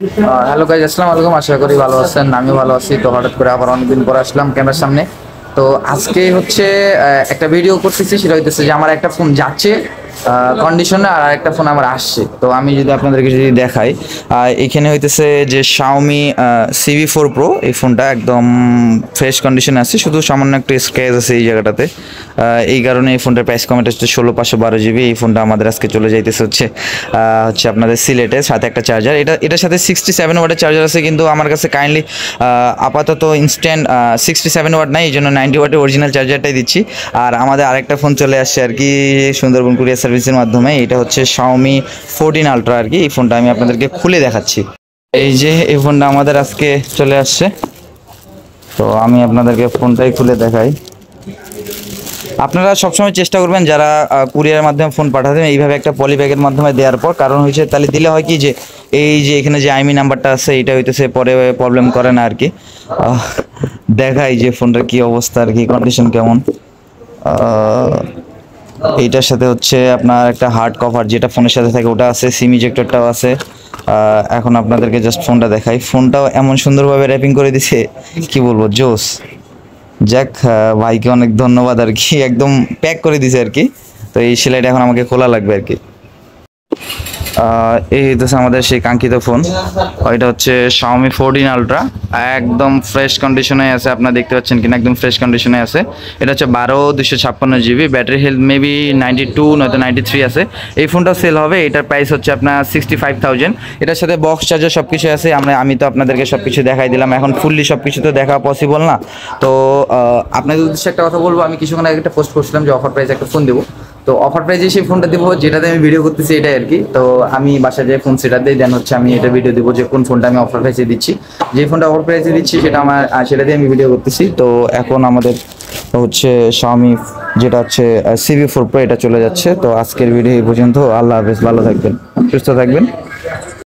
Hello guys, আসসালামু আলাইকুম। আশা করি ভালো আছেন, আমিও ভালো আছি। তো হঠাৎ করে আবার অনেকদিন পর আসলাম ক্যামেরার সামনে। তো আজকে হচ্ছে একটা ভিডিও করতেছি, সেটা হইতেছে যে আমার একটা ফোন যাচ্ছে কন্ডিশনে, আর একটা ফোন আমার আসছে। তো আমি যদি আপনাদেরকে যদি দেখাই, এখানে হইতেছে যে Xiaomi CV4 Pro, এই ফোনটা একদম ফ্রেশ কন্ডিশনে আছে, শুধু সামান্য একটু স্ক্র্যাচ আছে এই জায়গাটাতে। এই কারণে এই ফোনটার প্রাইস কম, এটা হচ্ছে 16/512 GB। এই ফোনটা আমাদের আজকে চলে যাইতেছে হচ্ছে আপনাদের সিলেটে, সাথে একটা চার্জার। এটার সাথে 67 ওয়াটের চার্জার আছে, কিন্তু আমার কাছে কাইন্ডলি আপাতত ইনস্ট্যান্ট 67 ওয়াট নাই, এই জন্য 90 ওয়াটের অরিজিনাল চার্জারটাই দিচ্ছি। আর আমাদের আরেকটা ফোন চলে আসছে আর কি সুন্দরবন কুরিয়ার সার্ভিসের মাধ্যমে। এটা হচ্ছে Xiaomi 14 Ultra আর কি। এই ফোনটা আমি আপনাদেরকে খুলে দেখাচ্ছি। এই যে এই ফোনটা আমাদের আজকে চলে আসছে, তো আমি আপনাদেরকে ফোনটাই খুলে দেখাই। আপনারা সবসময় চেষ্টা করবেন যারা কুরিয়ারের মাধ্যমে ফোন পাঠাবেন, এইভাবে একটা পলি ব্যাগের মাধ্যমে দেওয়ার পর, কারণ হচ্ছে তাহলে দিলে হয় কি যে এই যে এখানে যে আইমি নাম্বারটা আছে এটা হইতেছে পরে প্রবলেম করে না আর কি। দেখাই যে ফোনটার কি অবস্থা আর কি, কন্ডিশন কেমন। এইটার সাথে হচ্ছে আপনার একটা হার্ড কভার যেটা ফোনের সাথে থাকে ওটা আছে, সিম ইজেক্টরটাও আছে। এখন আপনাদেরকে জাস্ট ফোনটা দেখাই। ফোনটাও এমন সুন্দরভাবে র্যাপিং করে দিছে, কি বলবো, জোস। যাক, ভাইকে অনেক ধন্যবাদ আর কি, একদম প্যাক করে দিছে আর কি। তো এই সেলাইটা এখন আমাকে খোলা লাগবে আর কি। এই হচ্ছে আমাদের সেই কাঙ্ক্ষিত ফোন, এটা হচ্ছে Xiaomi 14 Ultra। একদম ফ্রেশ কন্ডিশনে আছে, আপনারা দেখতে পাচ্ছেন কিনা, একদম ফ্রেশ কন্ডিশনে আছে। এটা হচ্ছে 12/256 GB, ব্যাটারি হেলথ মেবি 92 নয়তো 93 আছে। এই ফোনটা সেল হবে, এটার প্রাইস হচ্ছে আপনার 65,000। এটার সাথে বক্স চার্জার সব কিছু আছে। আমি তো আপনাদেরকে সব কিছু দেখাই দিলাম, এখন ফুললি সব কিছু তো দেখা পসিবল না। তো আপনাদের উদ্দেশ্যে একটা কথা বলবো, আমি কিছুক্ষণ আগে একটা পোস্ট করছিলাম যে অফার প্রাইসে একটা ফোন দেবো। তো অফার প্রাইজে সেই ফোনটা দেবো যেটাতে আমি ভিডিও করতেছি, এটাই আর কি। তো আমি বাসায় যে ফোন সেটা দিয়ে দেন হচ্ছে আমি এটা ভিডিও দেবো যে কোন ফোনটা আমি অফার প্রাইসে দিচ্ছি। যে ফোনটা অফার প্রাইসে দিচ্ছি সেটা আমার সেটা দিয়ে আমি ভিডিও করতেছি। তো এখন আমাদের হচ্ছে Xiaomi যেটা হচ্ছে CV4 Pro, এটা চলে যাচ্ছে। তো আজকের ভিডিও এই পর্যন্ত। আল্লাহ হাফেজ, ভালো থাকবেন, সুস্থ থাকবেন।